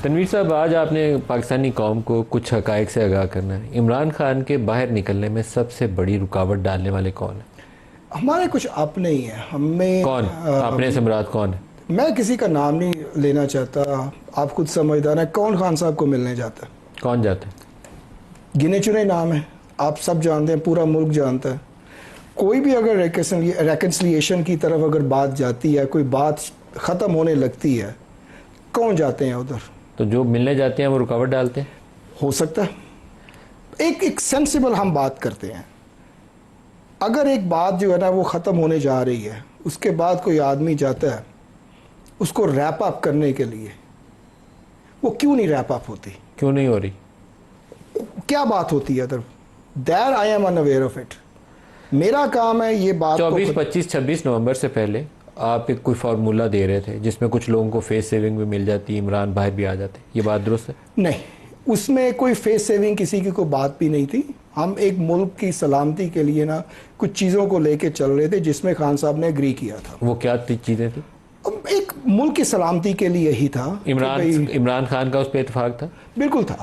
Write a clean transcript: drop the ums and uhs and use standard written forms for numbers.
تنویر صاحب، آج آپ نے پاکستانی قوم کو کچھ حقائق سے آگاہ کرنا ہے. عمران خان کے باہر نکلنے میں سب سے بڑی رکاوٹ ڈالنے والے کون ہیں؟ ہمارے کچھ اپنے ہی ہیں. ہمیں کون اپنے سے مراد کون ہے؟ میں کسی کا نام نہیں لینا چاہتا. آپ خود سمجھدار ہیں. کون خان صاحب کو ملنے جاتا ہے؟ کون جاتے ہیں؟ گنے چنے نام ہیں، آپ سب جانتے ہیں، پورا ملک جانتا ہے. کوئی بھی اگر ریکنسلیشن کی طرف اگر بات جاتی ہے، کوئی بات ختم ہونے لگتی ہے، کون جاتے ہیں ادھر؟ تو جو ملنے جاتے ہیں وہ رکاوٹ ڈالتے ہیں. ہو سکتا ہے ایک سینسیبل ہم بات کرتے ہیں. اگر ایک بات جو ہے نا وہ ختم ہونے جا رہی ہے، اس کے بعد کوئی آدمی جاتا ہے اس کو ریپ اپ کرنے کے لیے، وہ کیوں نہیں ریپ اپ ہوتی؟ کیوں نہیں ہو رہی؟ کیا بات ہوتی ہے ادھر؟ There I am unaware of it. میرا کام ہے یہ بات 24 25 26 نومبر سے پہلے آپ ایک کوئی فارمولہ دے رہے تھے جس میں کچھ لوگوں کو فیس سیونگ بھی مل جاتی، عمران باہر بھی آ جاتے. یہ بات درست ہے؟ نہیں، اس میں کوئی فیس سیونگ کسی کی کوئی بات بھی نہیں تھی. ہم ایک ملک کی سلامتی کے لیے نا کچھ چیزوں کو لے کے چل رہے تھے جس میں خان صاحب نے اگری کیا تھا. وہ کیا چیزیں تھیں؟ ایک ملک کی سلامتی کے لیے ہی تھا. عمران خان کا اس پہ اتفاق تھا؟ بالکل تھا.